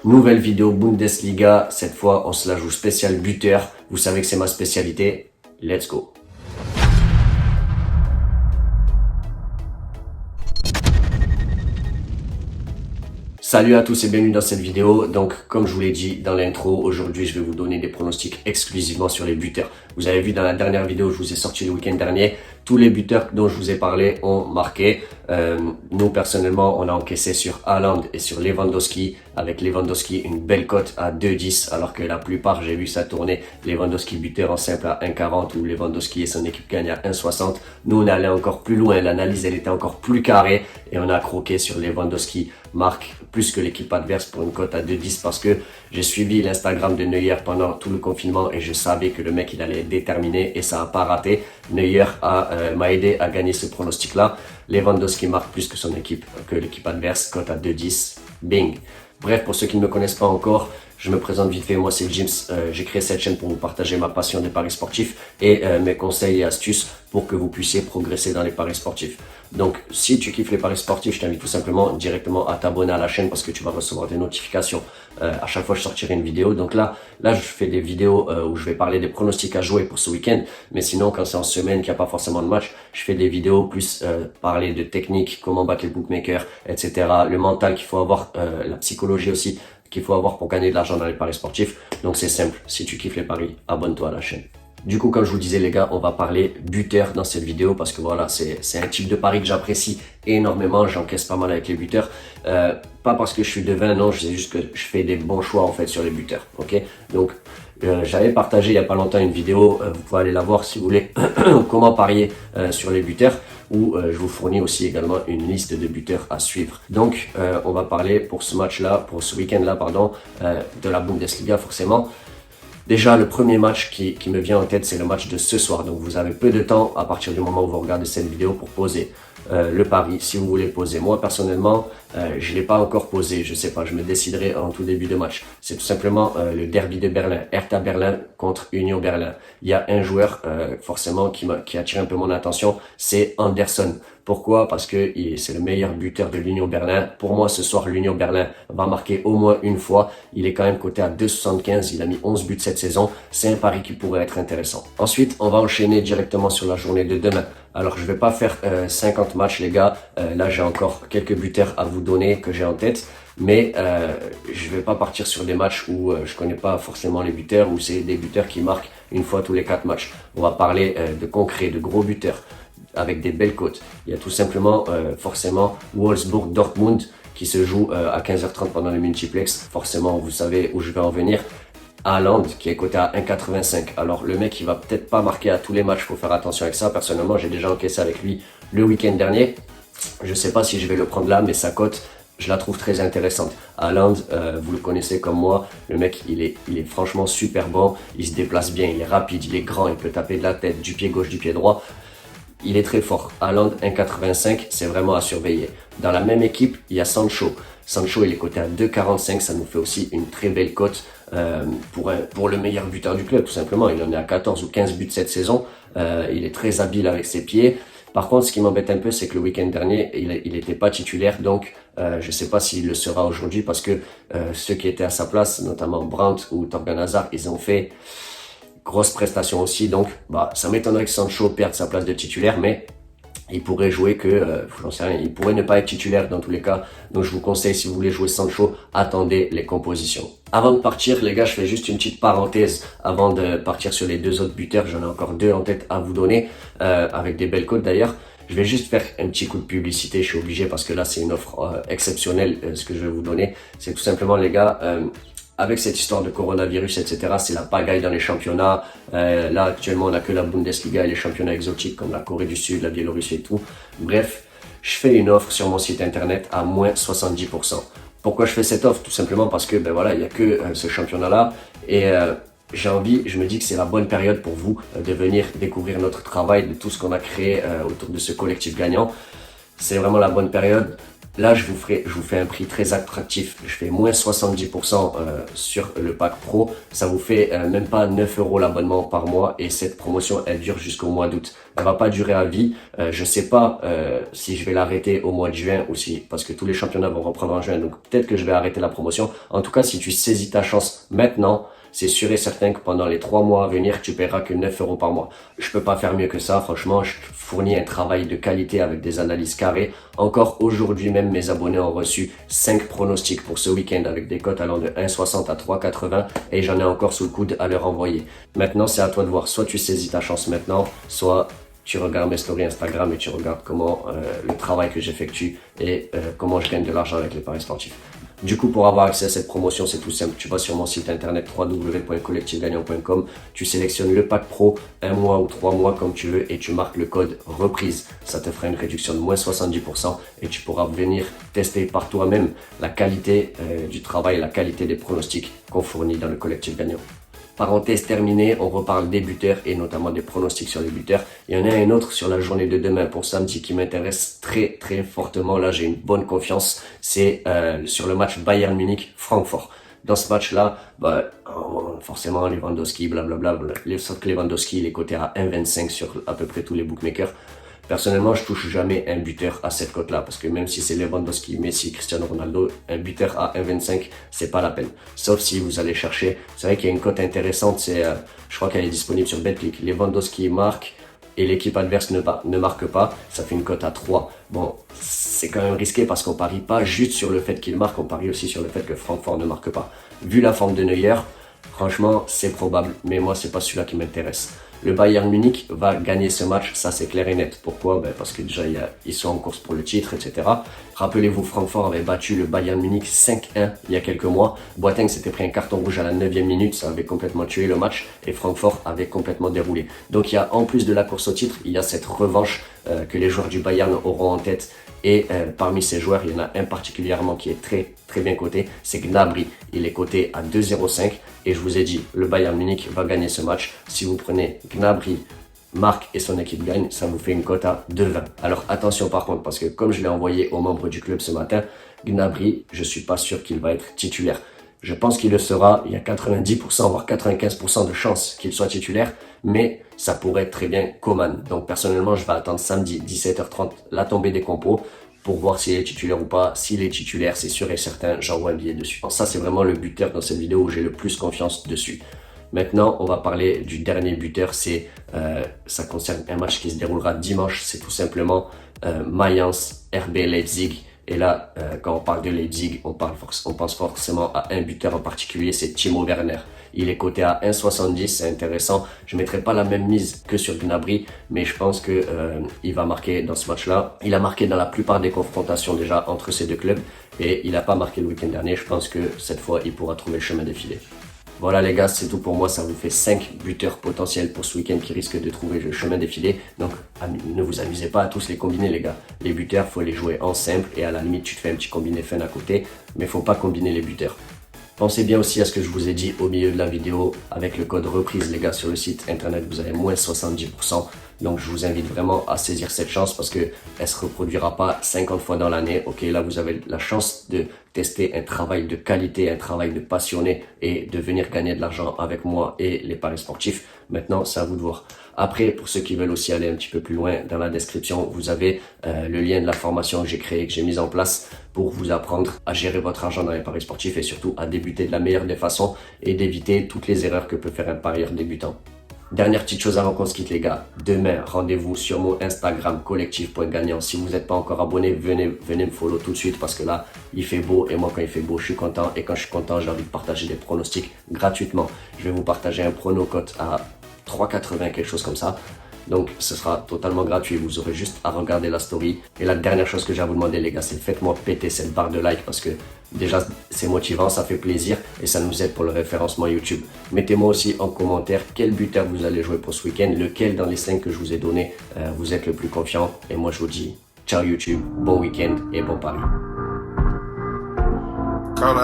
Nouvelle vidéo Bundesliga, cette fois on se la joue spécial buteur. Vous savez que c'est ma spécialité. Let's go. Salut à tous et bienvenue dans cette vidéo. Donc comme je vous l'ai dit dans l'intro, aujourd'hui je vais vous donner des pronostics exclusivement sur les buteurs. Vous avez vu dans la dernière vidéo, je vous ai sorti le week-end dernier, tous les buteurs dont je vous ai parlé ont marqué. Nous personnellement, on a encaissé sur Haaland et sur Lewandowski. Avec Lewandowski, une belle cote à 2,10 alors que la plupart, j'ai vu ça tourner. Lewandowski buteur en simple à 1,40 ou Lewandowski et son équipe gagnent à 1,60. Nous, on est allé encore plus loin. L'analyse, elle était encore plus carrée et on a croqué sur Lewandowski marque plus que l'équipe adverse pour une cote à 2,10 parce que j'ai suivi l'Instagram de Neuer pendant tout le confinement et je savais que le mec il allait être déterminé et ça n'a pas raté. Neuer m'a aidé à gagner ce pronostic là. Lewandowski marque plus que son équipe, que l'équipe adverse, cote à 2,10. Bing. Bref, pour ceux qui ne me connaissent pas encore, je me présente vite fait, moi c'est James, j'ai créé cette chaîne pour vous partager ma passion des paris sportifs et mes conseils et astuces pour que vous puissiez progresser dans les paris sportifs. Donc si tu kiffes les paris sportifs, je t'invite tout simplement directement à t'abonner à la chaîne parce que tu vas recevoir des notifications à chaque fois que je sortirai une vidéo. Donc là je fais des vidéos où je vais parler des pronostics à jouer pour ce week-end, mais sinon quand c'est en semaine qu'il n'y a pas forcément de match, je fais des vidéos plus parler de technique, comment battre les bookmakers, etc. Le mental qu'il faut avoir, la psychologie aussi qu'il faut avoir pour gagner de l'argent dans les paris sportifs. Donc c'est simple, si tu kiffes les paris, abonne-toi à la chaîne. Du coup, comme je vous disais les gars, on va parler buteur dans cette vidéo parce que voilà, c'est un type de pari que j'apprécie énormément, j'encaisse pas mal avec les buteurs. Pas parce que je suis devin, non, c'est juste que je fais des bons choix en fait sur les buteurs, ok. Donc j'avais partagé il y a pas longtemps une vidéo, vous pouvez aller la voir si vous voulez, comment parier sur les buteurs, où je vous fournis aussi également une liste de buteurs à suivre. Donc on va parler pour ce match-là, pour ce week-end-là, pardon, de la Bundesliga forcément. Déjà, le premier match qui me vient en tête, c'est le match de ce soir. Donc, vous avez peu de temps à partir du moment où vous regardez cette vidéo pour poser le pari, si vous voulez poser. Moi, personnellement, je ne l'ai pas encore posé. Je sais pas, je me déciderai en tout début de match. C'est tout simplement le derby de Berlin, Hertha Berlin contre Union Berlin. Il y a un joueur, forcément, qui attire un peu mon attention, c'est Anderson. Pourquoi? Parce que c'est le meilleur buteur de l'Union Berlin. Pour moi, ce soir, l'Union Berlin va marquer au moins une fois. Il est quand même coté à 2,75. Il a mis 11 buts cette saison. C'est un pari qui pourrait être intéressant. Ensuite, on va enchaîner directement sur la journée de demain. Alors, je vais pas faire 50 matchs, les gars. Là, j'ai encore quelques buteurs à vous donner que j'ai en tête. Mais je vais pas partir sur des matchs où je connais pas forcément les buteurs, où c'est des buteurs qui marquent une fois tous les 4 matchs. On va parler de concret, de gros buteurs avec des belles cotes. Il y a tout simplement forcément Wolfsburg-Dortmund qui se joue à 15h30 pendant le multiplex. Forcément, vous savez où je vais en venir. Haaland qui est coté à 1,85. Alors le mec il va peut-être pas marquer à tous les matchs, faut faire attention avec ça. Personnellement, j'ai déjà encaissé avec lui le week-end dernier. Je sais pas si je vais le prendre là, mais sa cote, je la trouve très intéressante. Haaland, vous le connaissez comme moi, le mec il est franchement super bon, il se déplace bien, il est rapide, il est grand, il peut taper de la tête, du pied gauche, du pied droit. Il est très fort. Haaland 1,85, c'est vraiment à surveiller. Dans la même équipe, il y a Sancho. Sancho, il est coté à 2,45, ça nous fait aussi une très belle cote pour le meilleur buteur du club, tout simplement. Il en est à 14 ou 15 buts cette saison. Il est très habile avec ses pieds. Par contre, ce qui m'embête un peu, c'est que le week-end dernier, il n'était pas titulaire, donc je ne sais pas s'il le sera aujourd'hui parce que ceux qui étaient à sa place, notamment Brandt ou Torgan Hazard, ils ont fait grosse prestation aussi, donc ça m'étonnerait que Sancho perde sa place de titulaire, mais il pourrait jouer j'en sais rien, il pourrait ne pas être titulaire dans tous les cas. Donc je vous conseille, si vous voulez jouer Sancho, attendez les compositions. Avant de partir, les gars, je fais juste une petite parenthèse avant de partir sur les deux autres buteurs. J'en ai encore deux en tête à vous donner, avec des belles cotes d'ailleurs. Je vais juste faire un petit coup de publicité, je suis obligé parce que là c'est une offre exceptionnelle, ce que je vais vous donner. C'est tout simplement, les gars, avec cette histoire de coronavirus, etc., c'est la pagaille dans les championnats. Là, actuellement, on n'a que la Bundesliga et les championnats exotiques comme la Corée du Sud, la Biélorussie et tout. Bref, je fais une offre sur mon site internet à moins 70%. Pourquoi je fais cette offre? Tout simplement parce que, il n'y a que ce championnat-là. Et je me dis que c'est la bonne période pour vous de venir découvrir notre travail, de tout ce qu'on a créé autour de ce collectif gagnant. C'est vraiment la bonne période. Là, je vous fais un prix très attractif. Je fais moins 70% sur le pack pro. Ça vous fait même pas 9 € l'abonnement par mois. Et cette promotion, elle dure jusqu'au mois d'août. Elle va pas durer à vie. Je sais pas si je vais l'arrêter au mois de juin ou si, parce que tous les championnats vont reprendre en juin. Donc peut-être que je vais arrêter la promotion. En tout cas, si tu saisis ta chance maintenant, c'est sûr et certain que pendant les 3 mois à venir, tu paieras que 9 € par mois. Je peux pas faire mieux que ça. Franchement, je fournis un travail de qualité avec des analyses carrées. Encore aujourd'hui même, mes abonnés ont reçu 5 pronostics pour ce week-end avec des cotes allant de 1,60 à 3,80 et j'en ai encore sous le coude à leur envoyer. Maintenant, c'est à toi de voir. Soit tu saisis ta chance maintenant, soit tu regardes mes stories Instagram et tu regardes comment le travail que j'effectue et comment je gagne de l'argent avec les paris sportifs. Du coup, pour avoir accès à cette promotion, c'est tout simple. Tu vas sur mon site internet www.collectifgagnant.com, tu sélectionnes le pack pro, 1 mois ou 3 mois comme tu veux et tu marques le code reprise. Ça te fera une réduction de moins 70% et tu pourras venir tester par toi-même la qualité du travail, la qualité des pronostics qu'on fournit dans le collectif gagnant. Parenthèse terminée, on reparle des buteurs et notamment des pronostics sur les buteurs. Il y en a un autre sur la journée de demain pour samedi qui m'intéresse très très fortement. Là, j'ai une bonne confiance. C'est sur le match Bayern Munich-Francfort. Dans ce match-là, forcément Lewandowski, blablabla. Sauf que Lewandowski, il est coté à 1,25 sur à peu près tous les bookmakers. Personnellement, je touche jamais un buteur à cette cote-là parce que même si c'est Lewandowski, Messi, Cristiano Ronaldo, un buteur à 1,25, c'est pas la peine. Sauf si vous allez chercher. C'est vrai qu'il y a une cote intéressante, je crois qu'elle est disponible sur Betclic. Lewandowski marque et l'équipe adverse ne marque pas, ça fait une cote à 3. Bon, c'est quand même risqué parce qu'on parie pas juste sur le fait qu'il marque, on parie aussi sur le fait que Francfort ne marque pas. Vu la forme de Neuer, franchement, c'est probable, mais moi, c'est pas celui-là qui m'intéresse. Le Bayern Munich va gagner ce match, ça c'est clair et net. Pourquoi? Parce que déjà ils sont en course pour le titre, etc. Rappelez-vous, Francfort avait battu le Bayern Munich 5-1 il y a quelques mois. Boateng s'était pris un carton rouge à la 9e minute, ça avait complètement tué le match et Francfort avait complètement déroulé. Donc il y a en plus de la course au titre, il y a cette revanche que les joueurs du Bayern auront en tête. Et parmi ces joueurs, il y en a un particulièrement qui est très très bien coté, c'est Gnabry. Il est coté à 2,05 et je vous ai dit, le Bayern Munich va gagner ce match. Si vous prenez Gnabry, marque et son équipe gagne, ça vous fait une cote à 2,20. Alors attention par contre, parce que comme je l'ai envoyé aux membres du club ce matin, Gnabry, je suis pas sûr qu'il va être titulaire. Je pense qu'il le sera, il y a 90% voire 95% de chances qu'il soit titulaire, mais ça pourrait être très bien Coman. Donc personnellement, je vais attendre samedi 17h30 la tombée des compos pour voir s'il est titulaire ou pas. S'il est titulaire, c'est sûr et certain, j'envoie un billet dessus. Alors ça, c'est vraiment le buteur dans cette vidéo où j'ai le plus confiance dessus. Maintenant, on va parler du dernier buteur. Ça concerne un match qui se déroulera dimanche. C'est tout simplement Mayence RB Leipzig. Et là, quand on parle de Leipzig, on pense forcément à un buteur en particulier, c'est Timo Werner. Il est coté à 1,70, c'est intéressant. Je ne mettrai pas la même mise que sur Gnabry, mais je pense que il va marquer dans ce match-là. Il a marqué dans la plupart des confrontations déjà entre ces deux clubs et il n'a pas marqué le week-end dernier. Je pense que cette fois, il pourra trouver le chemin défilé. Voilà les gars, c'est tout pour moi, ça vous fait 5 buteurs potentiels pour ce week-end qui risquent de trouver le chemin défilé. Donc ne vous amusez pas à tous les combiner les gars. Les buteurs, faut les jouer en simple et à la limite tu te fais un petit combiné fun à côté, mais faut pas combiner les buteurs. Pensez bien aussi à ce que je vous ai dit au milieu de la vidéo. Avec le code reprise les gars sur le site internet, vous avez moins 70%. Donc je vous invite vraiment à saisir cette chance parce que elle se reproduira pas 50 fois dans l'année. Ok, là vous avez la chance de tester un travail de qualité, un travail de passionné et de venir gagner de l'argent avec moi et les paris sportifs. Maintenant, c'est à vous de voir. Après, pour ceux qui veulent aussi aller un petit peu plus loin, dans la description, vous avez le lien de la formation que j'ai créée, que j'ai mise en place pour vous apprendre à gérer votre argent dans les paris sportifs et surtout à débuter de la meilleure des façons et d'éviter toutes les erreurs que peut faire un parieur débutant. Dernière petite chose avant qu'on se quitte les gars, demain rendez-vous sur mon Instagram collectif.gagnant. Si vous n'êtes pas encore abonné, venez me follow tout de suite parce que là il fait beau et moi quand il fait beau je suis content et quand je suis content j'ai envie de partager des pronostics gratuitement. Je vais vous partager un prono cote à 3,80 quelque chose comme ça. Donc ce sera totalement gratuit, vous aurez juste à regarder la story. Et la dernière chose que j'ai à vous demander les gars, c'est faites-moi péter cette barre de like parce que déjà c'est motivant, ça fait plaisir et ça nous aide pour le référencement YouTube. Mettez-moi aussi en commentaire quel buteur vous allez jouer pour ce week-end, lequel dans les 5 que je vous ai donné vous êtes le plus confiant. Et moi je vous dis ciao YouTube, bon week-end et bon pari. Call